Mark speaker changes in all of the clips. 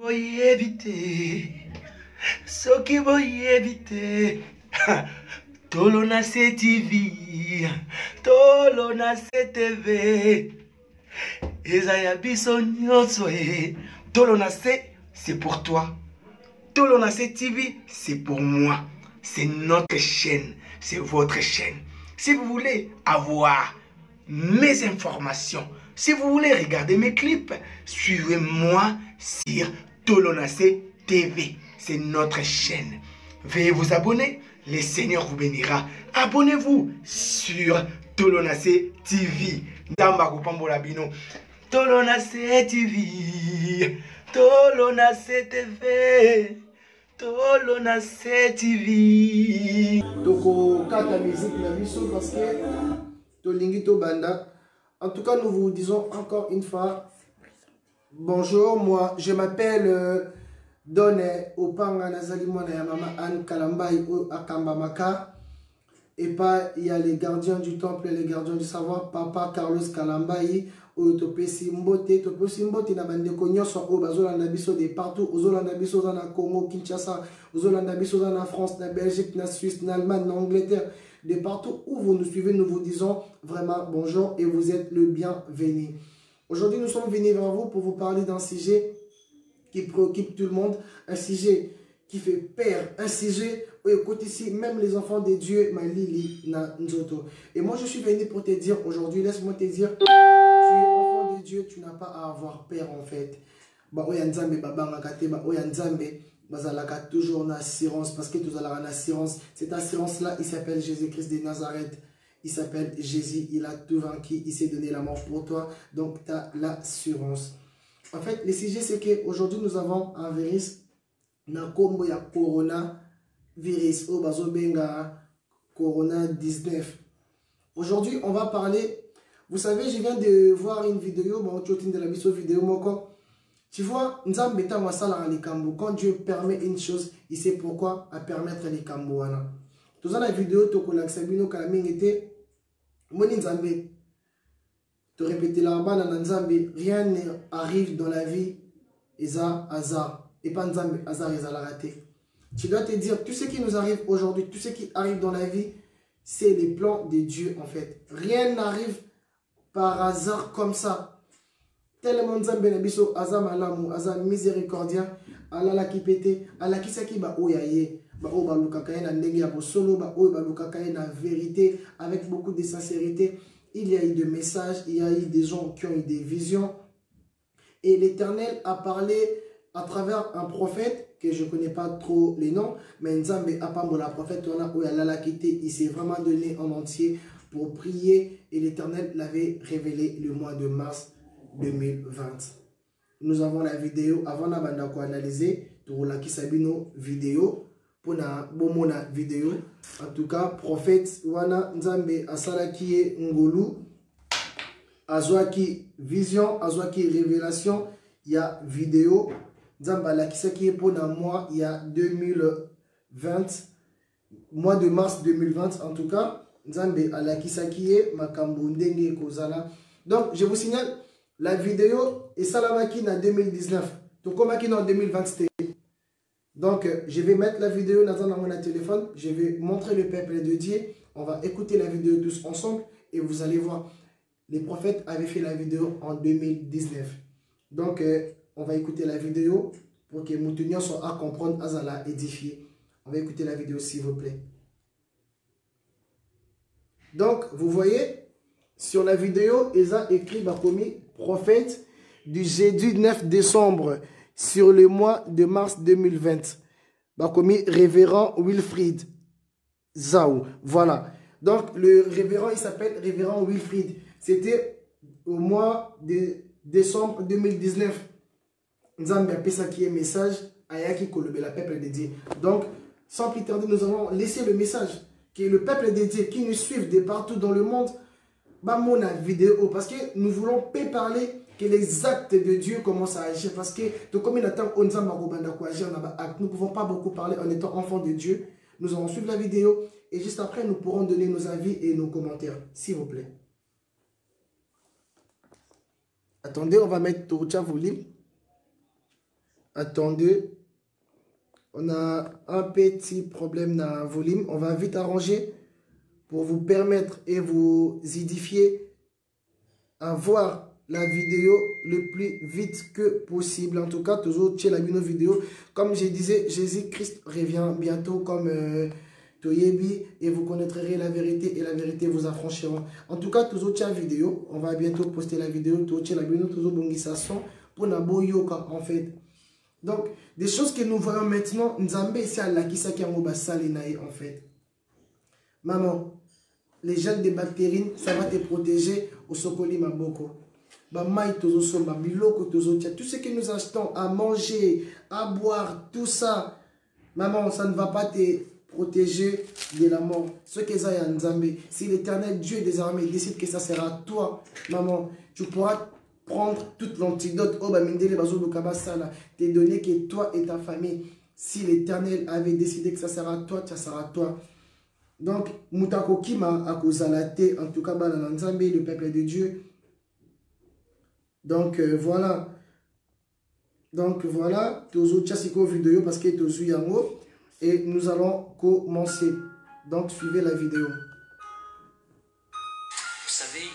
Speaker 1: Voy éviter, ce qui voy éviter. Tolona TV, Tolona TV. Ezaya biso nyonso e. Tolona c'est pour toi. Tolona TV, c'est pour moi. C'est notre chaîne, c'est votre chaîne. Si vous voulez avoir mes informations, si vous voulez regarder mes clips, suivez-moi sur Tolona TV. C'est notre chaîne. Veuillez vous abonner, le Seigneur vous bénira. Abonnez-vous sur Tolona TV. Ndamba kupambola bino. Tolona TV. Tolona TV. Tolona TV.
Speaker 2: Toko kata musique la biso parce que tolingi to banda. En tout cas, nous vous disons encore une fois bonjour. Moi, je m'appelle Donne Opanga Nazali Mwana ya Mama Anne Kalambai Akambamaka. Et pas, il y a les gardiens du temple et les gardiens du savoir. Papa Carlos Kalambai. Topesi mbote na bandeko nyonso o bazolanda biso de partout, ozolanda biso na Congo Kinshasa, ozolanda biso na France, na Belgique, na Suisse, na Allemagne, na Angleterre, de partout où vous nous suivez, nous vous disons vraiment bonjour et vous êtes le bienvenu. Aujourd'hui, nous sommes venus vers vous pour vous parler d'un sujet qui préoccupe tout le monde, un sujet qui fait peur, un sujet où écoute ici, même les enfants de Dieu, Malili na Nzoto. Et moi, je suis venu pour te dire aujourd'hui, laisse-moi te dire, tu es enfant de Dieu, tu n'as pas à avoir peur en fait. Bah, oya nzambe babanga kate, bah, oya nzambe bazalaka toujours en assurance, parce que tu as en assurance. Cette assurance-là, il s'appelle Jésus-Christ de Nazareth. Il s'appelle Jésus, il a tout vaincu, il s'est donné la mort pour toi, donc tu as l'assurance. En fait, le sujet, c'est qu'aujourd'hui, nous avons un virus, na kombo ya coronavirus, au bazobenga corona 19. Aujourd'hui, on va parler. Vous savez, je viens de voir une vidéo, bon, tu de la vidéo moko. Tu vois, quand Dieu permet une chose, il sait pourquoi à permettre les kamboana. Tout ça la vidéo, tu as sabino kalaming était moni nzambe. Tu répètes la bas dans nzambe, rien n'arrive dans la vie, eza hasard. Et pas nzambe hasard, eza la raté. Tu dois te dire, tout ce qui nous arrive aujourd'hui, tout ce qui arrive dans la vie, c'est les plans de Dieu en fait. Rien n'arrive par hasard comme ça. Tellement nzambe na biso aza malamu, aza miséricordien, alala ki pété, ala ki saki ba oyaye, ba o ba lukaka na ndenge ya bosolo, ba o ba lukaka na vérité avec beaucoup de sincérité. Il y a eu des messages, il y a eu des gens qui ont eu des visions et l'Éternel a parlé à travers un prophète que je ne connais pas trop les noms, mais Nzambe Apambola, prophète, il s'est vraiment donné en entier pour prier et l'Éternel l'avait révélé le mois de mars 2020. Nous avons la vidéo, avant de analyser, pour la Kisabino vidéo, pour la Bomona vidéo. En tout cas, prophète Wana Nzambe Asalakie Ngolu, Azwaki vision, Azwaki révélation, il y a vidéo. Nzamba la qui est pour moi il y a 2020, mois de mars 2020 en tout cas. Nzambe à la qui est makambo ndenge kozala. Donc je vous signale la vidéo et salamaki en 2019. Donc comme en 2020. Donc je vais mettre la vidéo dans mon téléphone. Je vais montrer le peuple de Dieu. On va écouter la vidéo tous ensemble et vous allez voir. Les prophètes avaient fait la vidéo en 2019. Donc on va écouter la vidéo pour que nous tenions à comprendre, à édifier. On va écouter la vidéo s'il vous plaît. Donc, vous voyez, sur la vidéo, ils ont écrit Bakomi, prophète du jeudi 9 décembre sur le mois de mars 2020. Bakomi, révérend Wilfried Zaou. Voilà. Donc, le révérend, il s'appelle révérend Wilfried. C'était au mois de décembre 2019. Nzambe a pesa qui est message ayaki kolobe la peuple de Dieu. Donc, sans plus tarder, nous allons laisser le message que le peuple de Dieu qui nous suivent de partout dans le monde, bah mon vidéo parce que nous voulons pas parler que les actes de Dieu commencent à agir parce que tout comme il attend nous ne pouvons pas beaucoup parler en étant enfants de Dieu. Nous allons suivre la vidéo et juste après nous pourrons donner nos avis et nos commentaires, s'il vous plaît. Attendez, on va mettre tout le volume. Attendez. On a un petit problème dans le volume. On va vite arranger pour vous permettre et vous édifier à voir la vidéo le plus vite que possible. En tout cas, toujours chez la vidéo. Comme je disais, Jésus-Christ revient bientôt comme Toyebi et vous connaîtrez la vérité et la vérité vous affranchira. En tout cas, toujours chez la vidéo. On va bientôt poster la vidéo. Toujours chez la vidéo, toujours bongisation pour Naboyoka en fait. Donc, des choses que nous voyons maintenant, Nzambe ici à la Kisaki en fait. Maman, les gènes des bactéries, ça va te protéger au Sokoli Maboko. Tout ce que nous achetons à manger, à boire, tout ça, maman, ça ne va pas te protéger de la mort. Ce que ça y a Nzambe, si l'Éternel Dieu des armées décide que ça sera à toi, maman, tu pourras prendre toute l'antidote, te donner que toi et ta famille, si l'Éternel avait décidé que ça sera à toi, ça sera à toi. Donc, Mutakokima akozalate, en tout cas, le peuple de Dieu. Donc, voilà. Donc, voilà, tozo tchasiko vidéo parce que tozo yango. Et nous allons commencer. Donc, suivez la vidéo.
Speaker 3: Vous savez,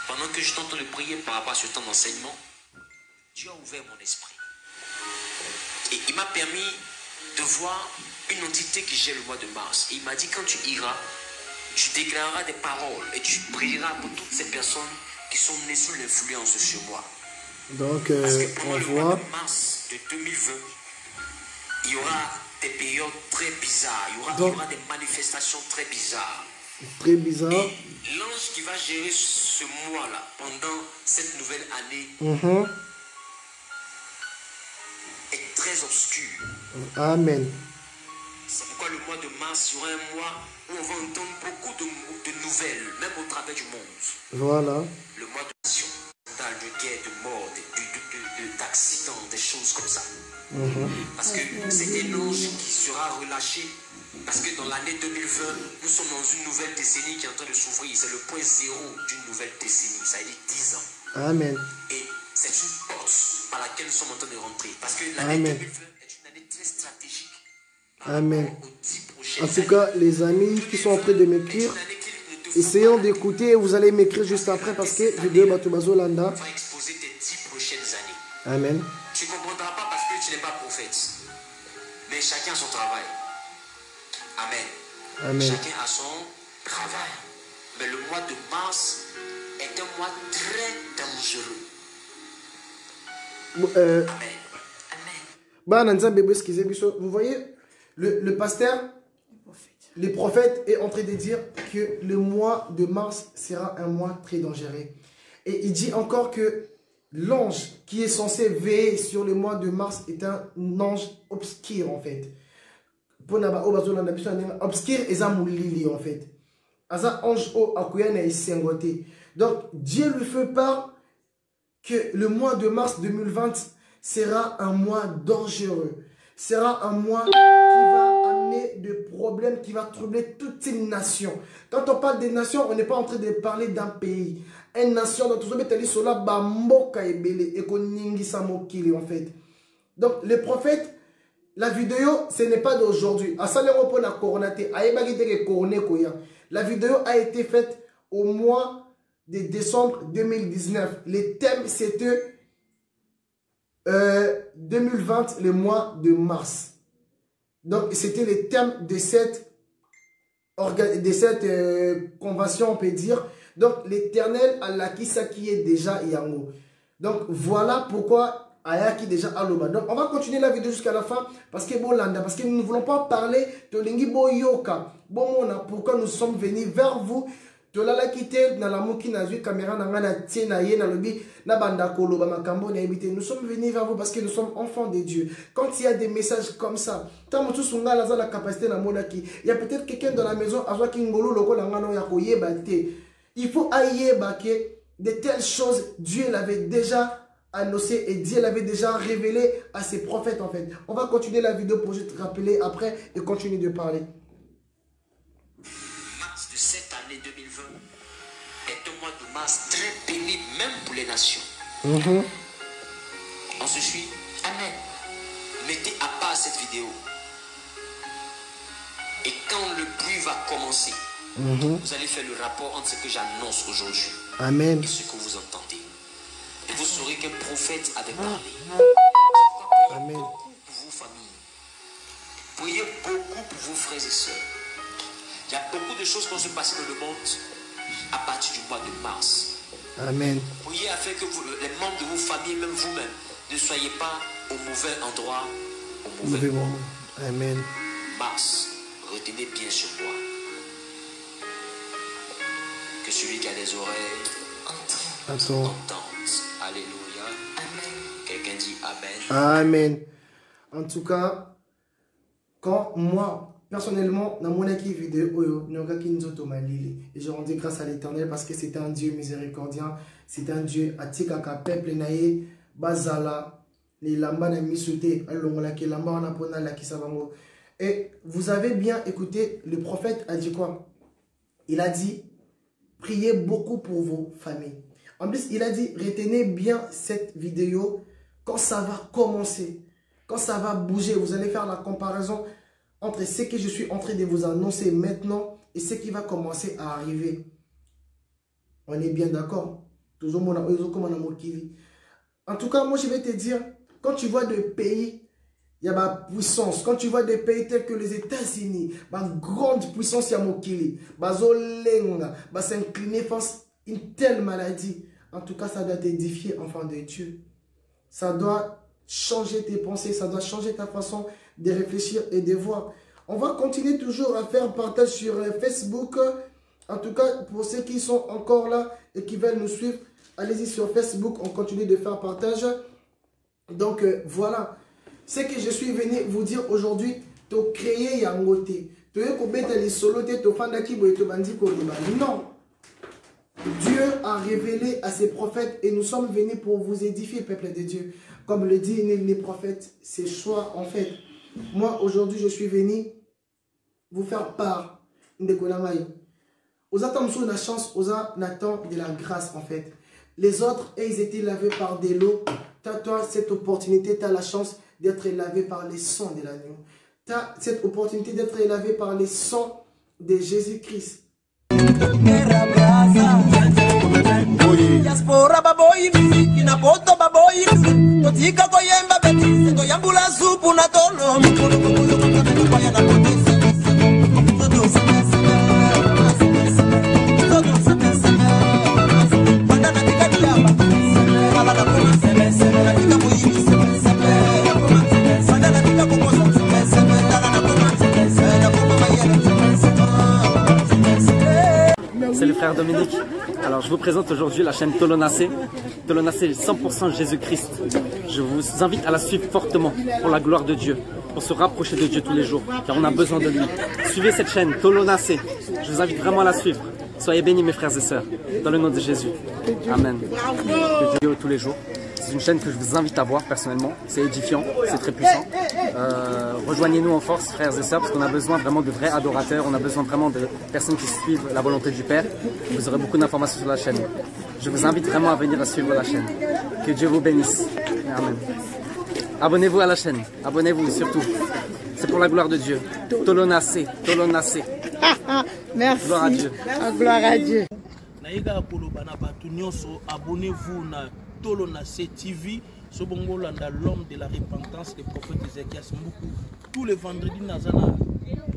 Speaker 3: pendant que je t'entends de prier par rapport à ce temps d'enseignement, Dieu a ouvert mon esprit. Et il m'a permis de voir une entité qui gère le mois de mars. Et il m'a dit, quand tu iras, tu déclareras des paroles et tu prieras pour toutes ces personnes qui sont nées sous l'influence de ce mois.
Speaker 2: Donc,
Speaker 3: parce que pendant
Speaker 2: on
Speaker 3: le
Speaker 2: voit...
Speaker 3: mois de mars de 2020, il y aura des périodes très bizarres. Il y aura des manifestations très bizarres.
Speaker 2: Très bizarre.
Speaker 3: Et l'ange qui va gérer ce mois-là, pendant cette nouvelle année, est très obscur.
Speaker 2: Amen.
Speaker 3: C'est pourquoi le mois de mars sera un mois où on va entendre beaucoup de nouvelles, même au travers du monde.
Speaker 2: Voilà.
Speaker 3: Le mois de nation, de guerre, de mort, d'accidents, des choses comme ça. Parce que c'est un ange qui sera relâché. Parce que dans l'année 2020, nous sommes dans une nouvelle décennie qui est en train de s'ouvrir. C'est le point zéro d'une nouvelle décennie. Ça veut dire 10 ans.
Speaker 2: Amen.
Speaker 3: Et c'est une porte par laquelle nous sommes en train de rentrer. Parce que l'année 2020 est une année très stratégique.
Speaker 2: Amen. En tout cas, les amis qui sont en train de m'écrire, essayons d'écouter. Vous allez m'écrire juste après parce que vidéo Batubazo Landa
Speaker 3: va exposer tes 10 prochaines années.
Speaker 2: Amen.
Speaker 3: Tu ne comprendras pas parce que tu n'es pas prophète. Mais chacun a son travail. Amen.
Speaker 2: Amen.
Speaker 3: Chacun a son travail. Mais le mois de mars est un mois très dangereux.
Speaker 2: Amen. Vous voyez, le pasteur, le prophète est en train de dire que le mois de mars sera un mois très dangereux. Et il dit encore que l'ange qui est censé veiller sur le mois de mars est un ange obscur en fait. Obscur et zamulili en fait. Aza ange o akuyana isengote. Donc Dieu lui fait part que le mois de mars 2020 sera un mois dangereux. Sera un mois qui va amener des problèmes, qui va troubler toute une nation. Quand on parle des nations, on n'est pas en train de parler d'un pays. Une nation, dans tout ce sur la bamboka ebele et koningisa mokili en fait. Donc les prophètes, la vidéo, ce n'est pas d'aujourd'hui. La vidéo a été faite au mois de décembre 2019. Les thèmes, c'était 2020, le mois de mars. Donc, c'était les thèmes de cette convention, on peut dire. Donc, l'Éternel a l'acquis ça qui est déjà Yango. Donc, voilà pourquoi Ayaki déjà Aloba. Donc, on va continuer la vidéo jusqu'à la fin parce que parce que nous ne voulons pas parler de Lingi Boyoka. Pourquoi nous sommes venus vers vous. Nous sommes venus vers vous parce que nous sommes enfants de Dieu. Quand il y a des messages comme ça, il y a peut-être quelqu'un dans la maison, il faut que de telles choses, Dieu l'avait déjà annoncé et Dieu l'avait déjà révélé à ses prophètes en fait. On va continuer la vidéo pour juste rappeler après et continuer de parler.
Speaker 3: Mars de cette année 2020 est un mois de mars très pénible même pour les nations. On se suit. Amen. Mettez à part cette vidéo. Et quand le bruit va commencer, vous allez faire le rapport entre ce que j'annonce aujourd'hui
Speaker 2: Amen.
Speaker 3: et ce que vous entendez. Et vous saurez qu'un prophète avait parlé.
Speaker 2: Amen.
Speaker 3: Beaucoup pour vos familles. Priez beaucoup pour vos frères et sœurs. Il y a beaucoup de choses qui vont se passer dans le monde à partir du mois de mars.
Speaker 2: Amen.
Speaker 3: Priez afin que les membres de vos familles, même vous-même, ne soyez pas au mauvais endroit, au mauvais moment.
Speaker 2: Amen.
Speaker 3: Mars, retenez bien sur moi. Que celui qui a des oreilles entende. Alléluia. Amen. Quelqu'un dit Amen.
Speaker 2: Amen. En tout cas, quand moi, personnellement, dans mon équipe vidéo, et je rendais grâce à l'Éternel parce que c'est un Dieu miséricordieux, c'est un Dieu atikaka peuple naïe, bazala, les lamba na misute, alongola ke lamba wana pona la kisabango. Et vous avez bien écouté, le prophète a dit quoi? Il a dit, priez beaucoup pour vos familles. En plus, il a dit, retenez bien cette vidéo quand ça va commencer, quand ça va bouger. Vous allez faire la comparaison entre ce que je suis en train de vous annoncer maintenant et ce qui va commencer à arriver. On est bien d'accord? En tout cas, moi je vais te dire, quand tu vois des pays, il y a ma puissance. Quand tu vois des pays tels que les États-Unis, ma grande puissance, il y a Mokili, s'incliner face à une telle maladie. En tout cas, ça doit t'édifier, enfant de Dieu. Ça doit changer tes pensées, ça doit changer ta façon de réfléchir et de voir. On va continuer toujours à faire partage sur Facebook. En tout cas, pour ceux qui sont encore là et qui veulent nous suivre, allez-y sur Facebook, on continue de faire partage. Donc voilà, ce que je suis venu vous dire aujourd'hui, tu créer yangote. Tu es solo, non. Dieu a révélé à ses prophètes et nous sommes venus pour vous édifier, peuple de Dieu. Comme le dit les prophètes, c'est choix en fait. Moi, aujourd'hui, je suis venu vous faire part de Konamai. Aux attendons la chance, aux attendons de la grâce en fait. Les autres, ils étaient lavés par des lots. Toi, cette opportunité, tu as la chance d'être lavé par les sangs de l'agneau. Tu as cette opportunité d'être lavé par les sangs de Jésus-Christ.
Speaker 4: Diaspora baboy muziki na boto baboy totika koyemba betise to yambula supu na tolo mikono koyo koyo koya na potese
Speaker 5: C'est le frère Dominique. Alors je vous présente aujourd'hui la chaîne Tolonacé. Tolonacé 100% Jésus-Christ. Je vous invite à la suivre fortement pour la gloire de Dieu, pour se rapprocher de Dieu tous les jours, car on a besoin de lui. Suivez cette chaîne Tolonacé. Je vous invite vraiment à la suivre. Soyez bénis mes frères et sœurs, dans le nom de Jésus. Amen. Des vidéos tous les jours. C'est une chaîne que je vous invite à voir personnellement. C'est édifiant, c'est très puissant. Rejoignez-nous en force, frères et sœurs, parce qu'on a besoin vraiment de vrais adorateurs. On a besoin vraiment de personnes qui suivent la volonté du Père. Vous aurez beaucoup d'informations sur la chaîne. Je vous invite vraiment à venir à suivre la chaîne. Que Dieu vous bénisse. Amen. Abonnez-vous à la chaîne. Abonnez-vous surtout. C'est pour la gloire de Dieu. Tolonacé, Tolonacé.
Speaker 6: Merci.
Speaker 5: Gloire à Dieu.
Speaker 6: Gloire à Dieu.
Speaker 1: Abonnez-vous à Tolonacé TV. Ce bongo landa l'homme de la repentance, le prophète Ézéchias Mboukou. Tous les vendredis nazana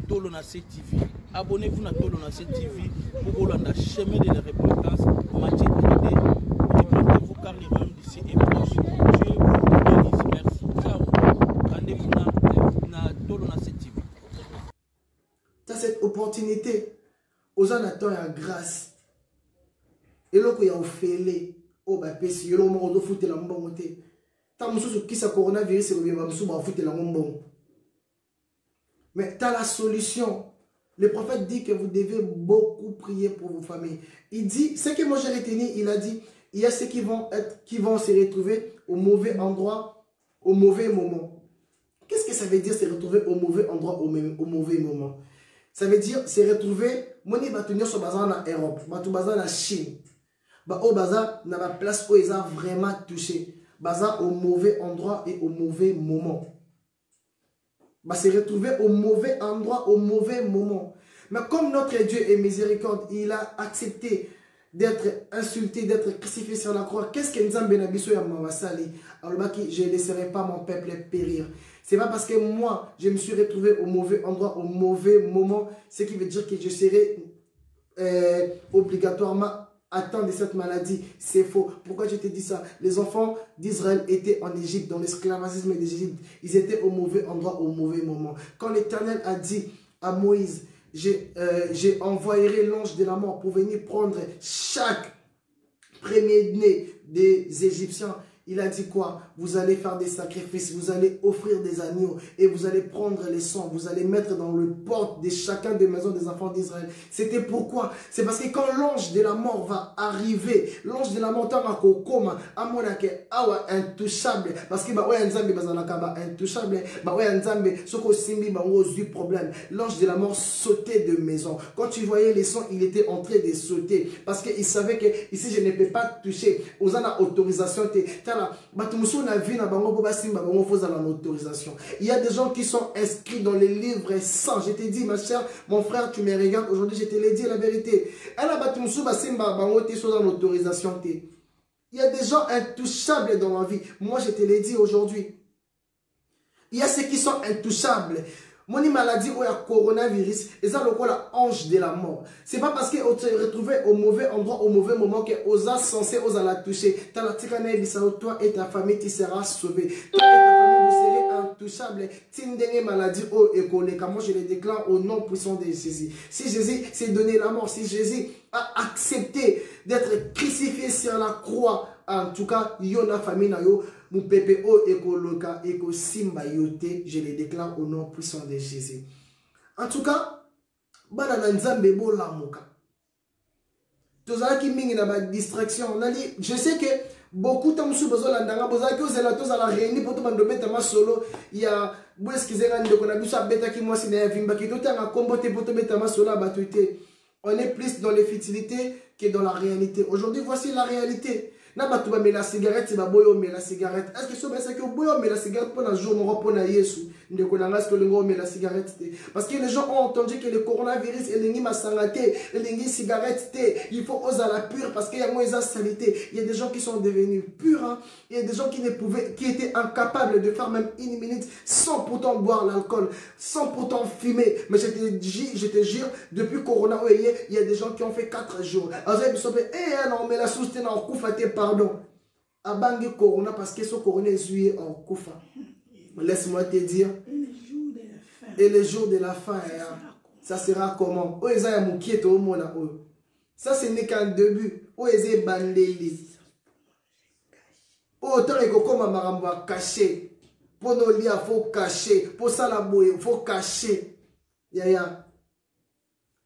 Speaker 1: Tolonacé TV. Abonnez-vous à Tolonacé TV pour landa chemin de la repentance. Matthieu 3D. Répondez-vous car le royaume d'ici est proche. Dieu vous bénisse. Merci. Ciao. Rendez-vous à Tolonacé TV.
Speaker 2: Tu as cette opportunité. Aux gens attendent la grâce. Et là, il y a un fêlé. Oh, bah, pesi, yolo mo do foutre la mbongo te. Ta mususu qui sa coronavirus et le musu ba foutre la mbongo. Mais tu as la solution. Le prophète dit que vous devez beaucoup prier pour vos familles. Il dit, ce que moi j'ai retenu, il a dit, il y a ceux qui vont se retrouver au mauvais endroit, au mauvais moment. Qu'est-ce que ça veut dire se retrouver au mauvais endroit, au mauvais moment? Ça veut dire se retrouver, moni batunyo so bazan na Europe, batu bazan na Chine. Ba o baza na ba place où ils ont vraiment touché. baza au mauvais endroit et au mauvais moment. Va se retrouver au mauvais endroit, au mauvais moment. Mais comme notre Dieu est miséricorde, il a accepté d'être insulté, d'être crucifié sur la croix. Qu'est-ce que Nzambe na biso ya mawasali? Alors je ne laisserai pas mon peuple périr. C'est pas parce que moi, je me suis retrouvé au mauvais endroit, au mauvais moment, ce qui veut dire que je serai obligatoirement atteint de cette maladie. C'est faux. Pourquoi je te dis ça? Les enfants d'Israël étaient en Égypte, dans l'esclavagisme d'Égypte. Ils étaient au mauvais endroit, au mauvais moment. Quand l'Éternel a dit à Moïse, j'envoyerai l'ange de la mort pour venir prendre chaque premier-né des Égyptiens. Il a dit quoi? Vous allez faire des sacrifices, vous allez offrir des agneaux et vous allez prendre les sangs, vous allez mettre dans le porte de chacun des maisons des enfants d'Israël. C'était pourquoi? C'est parce que quand l'ange de la mort va arriver, l'ange de la mort va koma amonake awa intouchable parce que ba oya nzambe bazalaka ba intouchable, ba oya nzambe soko simbi ba ozu problème. L'ange de la mort sautait de maison. Quand tu voyais les sons, il était en train de sauter parce qu'il savait que ici je ne peux pas toucher. Aux ana autorisation il y a des gens qui sont inscrits dans les livres saints. Je te dis, ma chère, mon frère, tu me regardes aujourd'hui, je te l'ai dit la vérité. Il y a des gens intouchables dans la vie. Moi, je te l'ai dit aujourd'hui. Il y a ceux qui sont intouchables. Mon maladie ou un coronavirus, et ça le la ange de la mort. C'est pas parce qu'on te retrouvé au mauvais endroit, au mauvais moment que osa censé osa la toucher. Toi et ta famille, tu seras sauvé. Toi et ta famille, vous serez intouchables. Tindenge maladie au école. Moi je le déclare au nom puissant de Jésus. Si Jésus s'est donné la mort, si Jésus a accepté d'être crucifié sur la croix, en tout cas, yona famille na yo. Mon pépé o ekoloka eko simba yote, je le déclare au nom puissant de Jésus. En tout cas, bana na nzambe bo lamuka. Tozalaki mingi na ba distraction. Je sais que beaucoup de gens besoin landanga bozaki ozela tozala réuni pour tout bando betama solo. Il y a boueskizera ndeko na biso beta ki moi sina vimba ki totanga kombote pour to betama solo batuité. On est plus dans les futilités que dans la réalité. Aujourd'hui, voici la réalité. Na batu ba mela cigarette ba boyo mela cigarette. Est-ce que so ba ça que boyo mela cigarette pour un jour mon pour na Yesu ndeko na ngas to lengo mela cigarette parce que les gens ont entendu que le coronavirus et lengi masangate et lengi cigarette il faut oser la pure parce qu'il y a moins de saleté. Il y a des gens qui sont devenus purs hein? Il y a des gens qui ne pouvaient qui étaient incapables de faire même une minute sans pourtant boire l'alcool, sans pourtant fumer. Mais je te jure depuis corona il y a des gens qui ont fait 4 jours. Alors ils sont non mais la soutenir en coufaté pardon. Abangi corona parce que ce corona est juillet en koufa. Laisse-moi te dire. Et le jour de la fin, ça sera comment? Ça ce n'est qu'un début. Autant que comme marambo caché. Pour nos liens, il faut cacher. Pour ça la boue, il faut cacher. Yaya.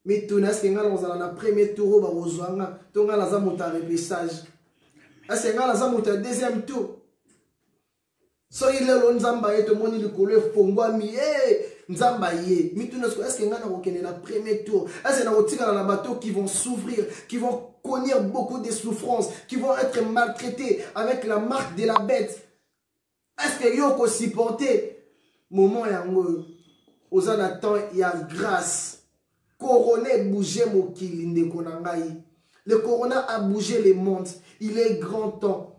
Speaker 2: Mais tout ce qu'on a dans le premier tour, on a un repêchage. C'est un deuxième tour. So il est nzamba yeto moni likolo fongwa mi nzamba ye mi tout est-ce que ngana okene na premier tour est-ce na otika na bateau qui vont souffrir, qui vont connaître beaucoup de souffrances, qui vont être maltraités avec la marque de la bête. Est-ce que yo ko supporter moment yango ozana temps il y a grâce corona bouger mokili ndeko na ngai. Le corona a bougé le monde. Il est grand temps.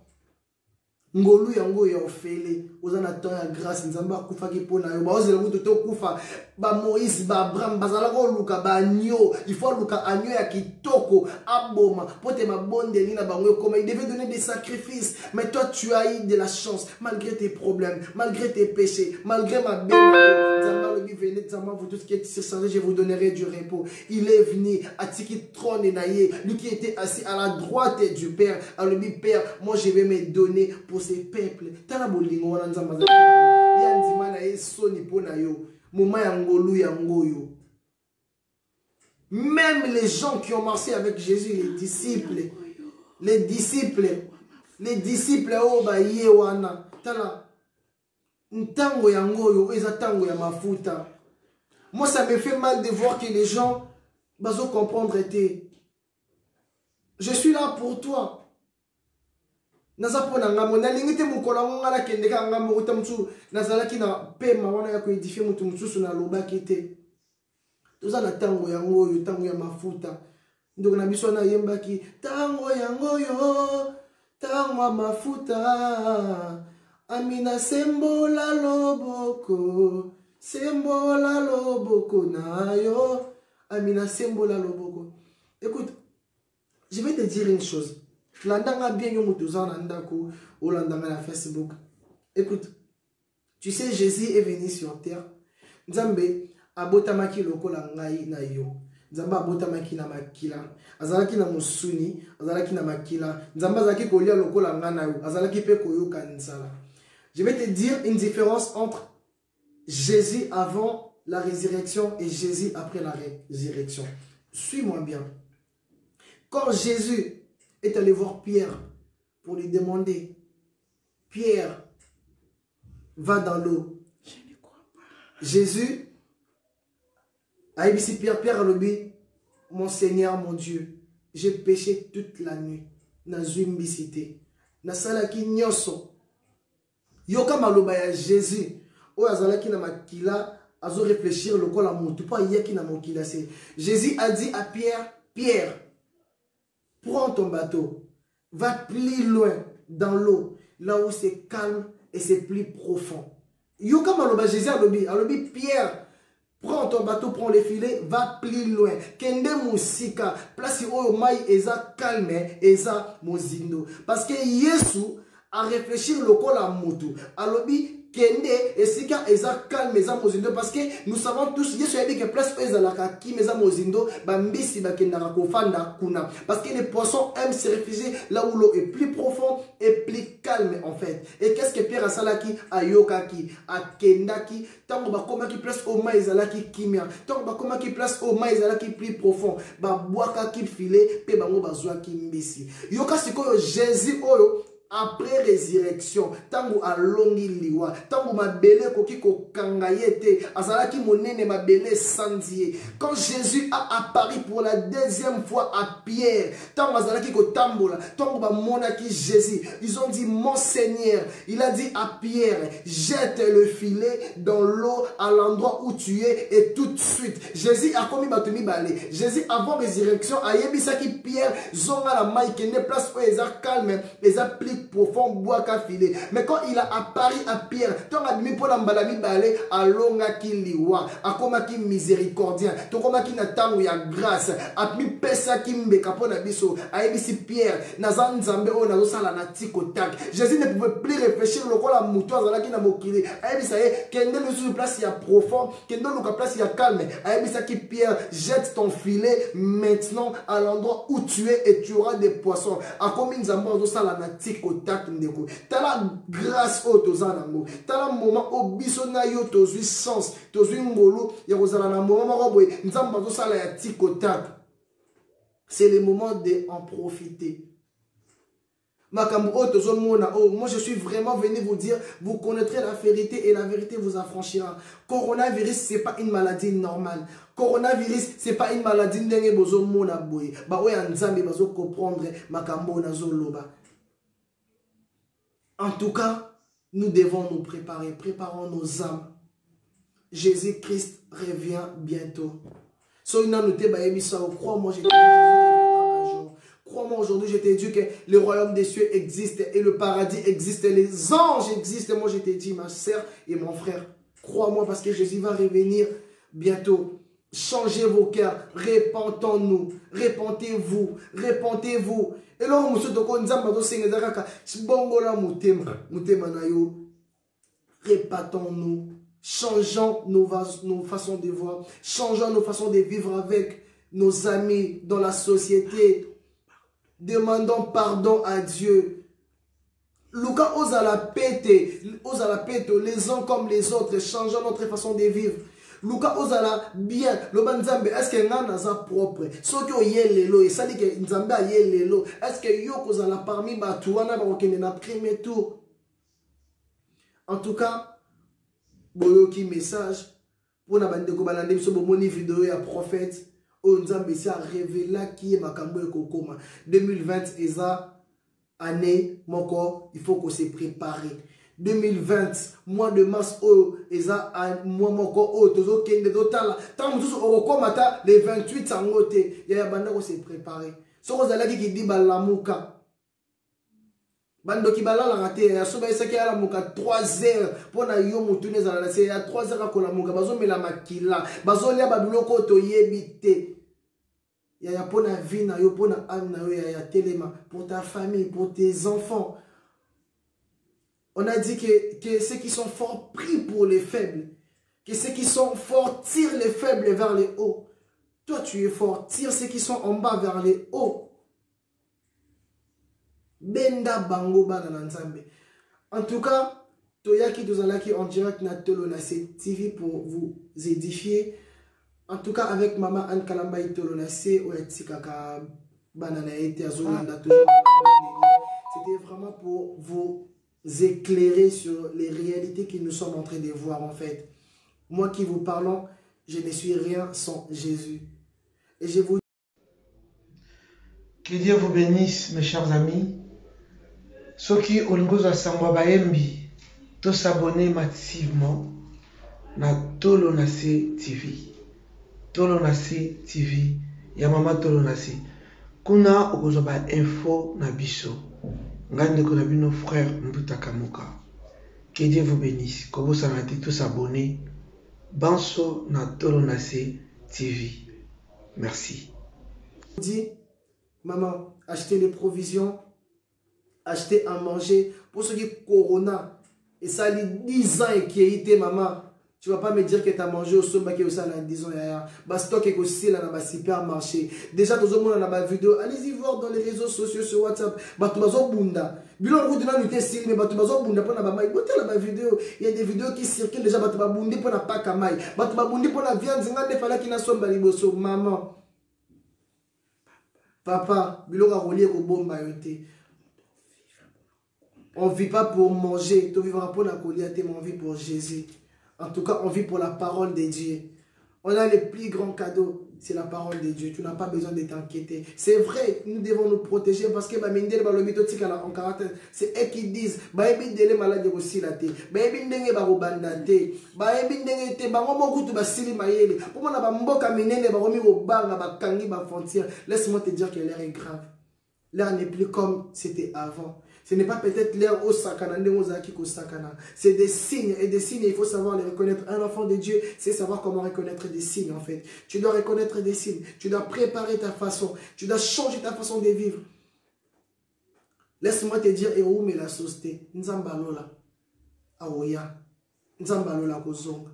Speaker 2: Ngolu yango ya ofele ozana temps ya grâce nzamba kufa ki pona yo ba ozela kuto to kufa ba Moïse ba Abraham bazala ko luka ba agneau il faut luka agneau ya kitoko aboma pote ma bonde lina bango comme il devait donner des sacrifices mais toi tu as eu de la chance malgré tes problèmes malgré tes péchés malgré ma bénédiction nzamba le venez nzamba vous tous qui êtes chargés je vous donnerai du repos. Il est venu à tiki trône naïe lui qui était assis à la droite du Père à le Père moi je vais me donner pour ces peuples. Tala bolingo wana nzamba za. Ya nzima na yeso ni pona yo. Moma ya ngolu ya ngoyo. Même les gens qui ont marché avec Jésus, les disciples oh ba ye wana. Tala ntango ya ngoyo eza tango ya mafuta. Moi ça me fait mal de voir que les gens bazo comprendre été. Je suis là pour toi. naza pona ngamo nalingi te mokolo ngala kende ka ngamo uta mutsu nazalaki na pema wana ya ko edifier mutu mutsusu na lobaki te toza na tango yango yo tango ya mafuta ndoko na biso na yembaki tango yango yo tango mafuta amina sembola loboko na yo amina sembola loboko. Écoute, je vais te dire une chose. Landanga bien yo mutuzana ndako ou landanga na Facebook. Écoute, tu sais Jésus est venu sur terre. Nzambe abotamaki lokola ngai na yo. Nzambe abotamaki na makila. Azalaki na musuni, azalaki na makila. Nzambe azalaki kolia lokola nga na yo. Azalaki pe koyoka nzala. Je vais te dire une différence entre Jésus avant la résurrection et Jésus après la résurrection. Suis-moi bien. Quand Jésus est allé voir Pierre pour lui demander, Pierre, va dans l'eau. Je ne crois pas. Jésus a dit, Pierre a dit, mon Seigneur, mon Dieu, j'ai péché toute la nuit. Dans une mbisité. Na salaki nyoso. Yoka maloba ya Jésus. O azalaki na makila, azo réfléchir le kol amutu pa yeki na mokila se. Jésus a dit à Pierre, Pierre, prends ton bateau, va plus loin dans l'eau, là où c'est calme et c'est plus profond. Yoka maloba Jésus a dit, Pierre, prends ton bateau, prends les filets, va plus loin. Kende musika, place où mai eza calme, eza mozindo. Parce que Yesu a réfléchi le kol amutu. Alobi Kende et sika eza calme eza mozindo parce que nous savons tous Yesu a dit que place ezalaka ki meza mozindo bambisi bakendaka kofanda kuna parce que les poissons aiment se réfugier là où l'eau est plus profonde et plus calme en fait. Et qu'est-ce que Pierre a salaki ayokaki akendaki tango bakomaki place au mai ezalaki kimia tango bakomaki place au mai ezalaki plus profond ba boakaki filet pe bango bazwaki mbisi yoka sikoyo Jésus oyo après résurrection, tango alongi liwa, tango mabele koki ko kangayete, azalaki monene mabele sandier. Quand Jésus a apparu pour la deuxième fois à Pierre, tango azalaki ko tambola, tango ba monaki Jésus, ils ont dit mon Seigneur, il a dit à Pierre, jette le filet dans l'eau à l'endroit où tu es et tout de suite. Jésus a commis batumi balé. Jésus avant résurrection a yebisaki Pierre, zonga la maille qui n'est place où ils a calme, ils a pli profond bois qu'a filé. Mais quand il a apparu à Pierre, tant admis pour l'embalami balé, à longa qui liwa, à koma qui miséricordien, to koma qui n'attend ya grâce, à mi pesa qui mbeka pour la biso, à ebisi Pierre, nazan zambe o nazo sala na tiko tak. Jésus ne pouvait plus réfléchir le rôle à mouton à qui n'a mokili. À ebisa kende le sur place ya profond, kende le place ya calme. À ebisa qui Pierre, jette ton filet maintenant à l'endroit où tu es et tu auras des poissons. À combien nzambe ozo sala na tiko tak. Tala grâce au tozanango tala moment au bisona yo tozui sens tozui ngolo ya kozala na moment maroboy nzamba zo sala ya tikotak. C'est le moment de en profiter. Makambo o tozomona oh moi je suis vraiment venu vous dire vous connaîtrez la vérité et la vérité vous affranchira. Coronavirus c'est pas une maladie normale. Coronavirus c'est pas une maladie ndenge bozomona boy ba oya nzambe bazo comprendre makambo na zo loba. En tout cas, nous devons nous préparer. Préparons nos âmes. Jésus-Christ revient bientôt. Crois-moi, je t'ai dit un jour. Crois-moi, aujourd'hui, je t'ai dit que le royaume des cieux existe et le paradis existe, les anges existent. Moi, je t'ai dit, ma sœur et mon frère, crois-moi parce que Jésus va revenir bientôt. Changez vos cœurs, répentons-nous, répentez-vous, répentez-vous. Et là, nous répatons-nous, changeons nos façons de voir, changeons nos façons de vivre avec nos amis dans la société. Demandons pardon à Dieu. Luka osa la pète, les uns comme les autres, changeons notre façon de vivre. Luka ozala bien le banzambe est-ce que ngana za propre soki oyelelo et ça dit que nzambe ayelelo est-ce que yo kozala parmi batu wana ba kokende na premier tour. En tout cas boyoki message pour na bande ko balande biso bomoni vidéo ya prophète o nzambe si a révélé qui est makambo ekokoma 2020 eza année, il faut qu'on se prépare. 2020, mois de mars, mois les 28 sangote, il y a banda qu'on s'est préparé. Ce qu'on a dit qui dit balamuka. Bando qui balala raté, ya soba esa ki ala muka 3 heures pour na yo mutune za la c'est à 3 heures ko la muka bazo mela makila, bazo lia babiloko to yebite. Ya pour na vie na yo, pour na âme na yo, ya telema pour ta famille, pour tes enfants. On a dit que ceux qui sont forts prient pour les faibles. Que ceux qui sont forts tirent les faibles vers les hauts. Toi, tu es fort. Tire ceux qui sont en bas vers les hauts. Benda bango bana nzambe. En tout cas, Toyaki Dozalaki en direct na Tolonase TV pour vous édifier. En tout cas, avec Maman Anne Kalamba et Tolonase, Oyatikaka Banana et Teazolanda. C'était vraiment pour vous éclairer sur les réalités que nous sommes en train de voir en fait. Moi qui vous parlons, je ne suis rien sans Jésus. Et je vous
Speaker 7: que Dieu vous bénisse mes chers amis. Ceux qui ont ngozo sangwa baembi, to s'abonner massivement na Tolonase TV. Tolonase TV, ya mama Tolonase. Kuna okozo ba info na biso. Ngande ko na bino frère Mbuta Kamuka. Que Dieu vous bénisse. Kobo sanati tous abonnés. Banso na Tolonase TV. Merci.
Speaker 2: Dis, maman, achetez les provisions, achetez à manger. Pour ceux qui corona, et ça les 10 ans et qui a été maman, tu vas pas me dire que tu as mangé au sommet qui est aussi à 10 ans. Bah stock est aussi là dans le supermarché. Déjà tout le monde dans ma vidéo, allez-y voir dans les réseaux sociaux sur WhatsApp. Bah tu vas bunda. Bilon vous donne le style mais bah tu vas bunda pour na ba mai. Boté la vidéo, il y a des vidéos qui circulent déjà bah tu vas bunda pour na pas kamai. Bah tu vas bunda pour la viande zingande fala qui na somba liboso maman. Papa, bilon a relié au bomba yoté. On vit pas pour manger, tu vivras pour la collier, on vit pour Jésus. En tout cas, on vit pour la parole de Dieu. On a le plus grand cadeau, c'est la parole de Dieu. Tu n'as pas besoin de t'inquiéter. C'est vrai, nous devons nous protéger parce que c'est eux qui disent laisse-moi te dire que l'air est grave. L'air n'est plus comme c'était avant. Ce n'est pas peut-être l'air au sakana, c'est des signes. Et des signes, il faut savoir les reconnaître. Un enfant de Dieu, c'est savoir comment reconnaître des signes en fait. Tu dois reconnaître des signes. Tu dois préparer ta façon. Tu dois changer ta façon de vivre. Laisse-moi te dire, et où mais la société. Nzambalola. Aoya. Nzambalola kozonga.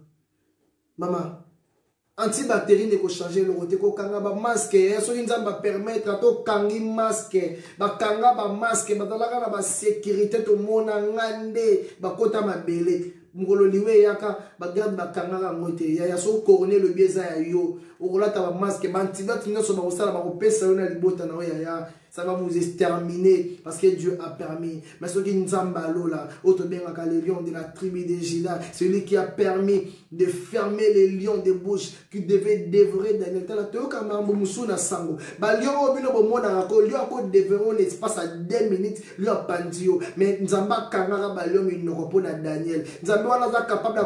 Speaker 2: Maman. Antibactérie ne peut changer le côté kanga ba masque so nzamba permettre to kangi masque ba kanga ba masque ba dalaka na ba sécurité to mona ngande ba kota mabele ngolo liwe yaka ba garde ba kanga ka ngote ya so corner le bieza ya yo okolata ba masque ba antibactérie nyonso ba kosala ba kopesa yo na libota na ya ça va vous exterminer parce que Dieu a permis. Mais ce qui nous a là, le lion de la tribu de Juda, celui qui a permis de fermer les lions de bouche qui devaient dévorer Daniel. Lion l'espace à 2 minutes, lui a pendu. Mais Nzamba Kangara Balion, il ne répond à Daniel. Nzamba est capable de